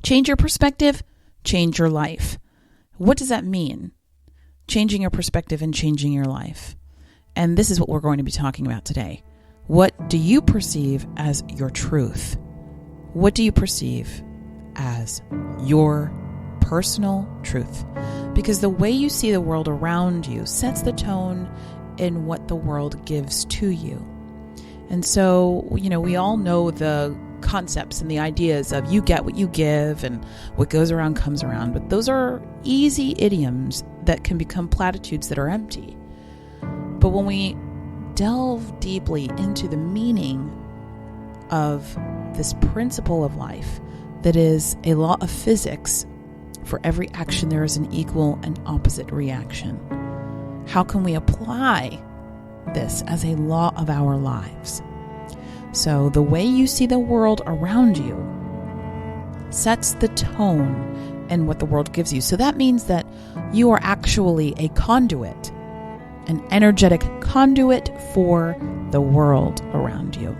Change your perspective, change your life. What does that mean? Changing your perspective and changing your life. And this is what we're going to be talking about today. What do you perceive as your truth? What do you perceive as your personal truth? Because the way you see the world around you sets the tone in what the world gives to you. And so, we all know the concepts and the ideas of you get what you give and what goes around comes around. But those are easy idioms that can become platitudes that are empty. But when we delve deeply into the meaning of this principle of life that is a law of physics, for every action there is an equal and opposite reaction. How can we apply this as a law of our lives? So the way you see the world around you sets the tone in what the world gives you. So that means that you are actually a conduit, an energetic conduit for the world around you.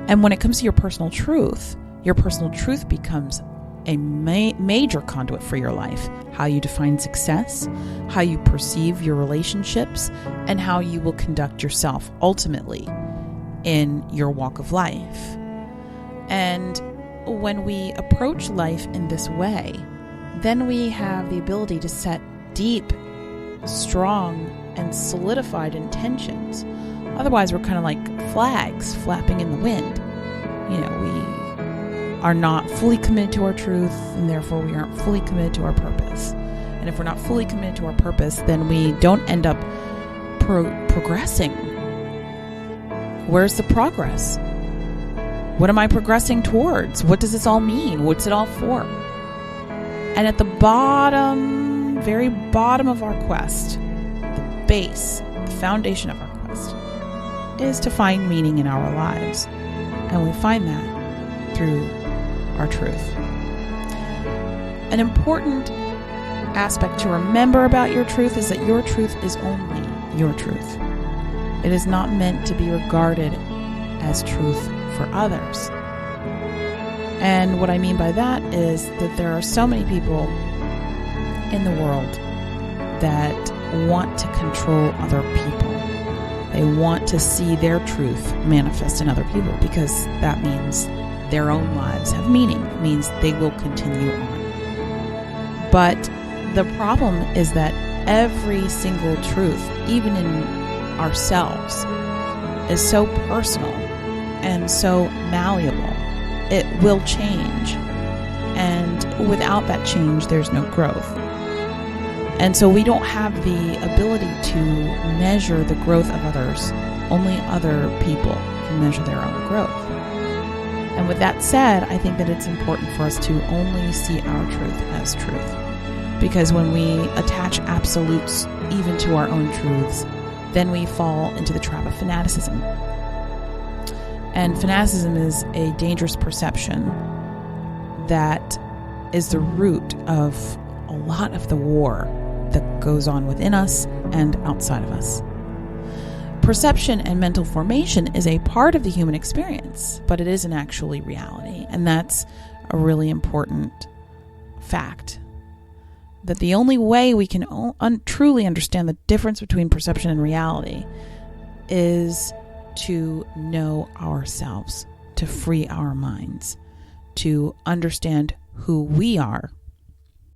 And when it comes to your personal truth becomes a major conduit for your life. How you define success, how you perceive your relationships, and how you will conduct yourself ultimately in your walk of life. And when we approach life in this way, then we have the ability to set deep, strong, and solidified intentions. Otherwise, we're kind of like flags flapping in the wind. We are not fully committed to our truth, and therefore we aren't fully committed to our purpose. And if we're not fully committed to our purpose, then we don't end up progressing. Where's the progress? What am I progressing towards? What does this all mean? What's it all for? And at the bottom, very bottom of our quest, the base, the foundation of our quest, is to find meaning in our lives. And we find that through our truth. An important aspect to remember about your truth is that your truth is only your truth. It is not meant to be regarded as truth for others. And what I mean by that is that there are so many people in the world that want to control other people. They want to see their truth manifest in other people because that means their own lives have meaning. It means they will continue on. But the problem is that every single truth, even in ourselves, is so personal and so malleable. It will change, and without that change there's no growth. And so we don't have the ability to measure the growth of others. Only other people can measure their own growth. And with that said, I think that it's important for us to only see our truth as truth, because when we attach absolutes even to our own truths, then we fall into the trap of fanaticism. And fanaticism is a dangerous perception that is the root of a lot of the war that goes on within us and outside of us. Perception and mental formation is a part of the human experience, but it isn't actually reality. And that's a really important fact. That the only way we can truly understand the difference between perception and reality is to know ourselves, to free our minds, to understand who we are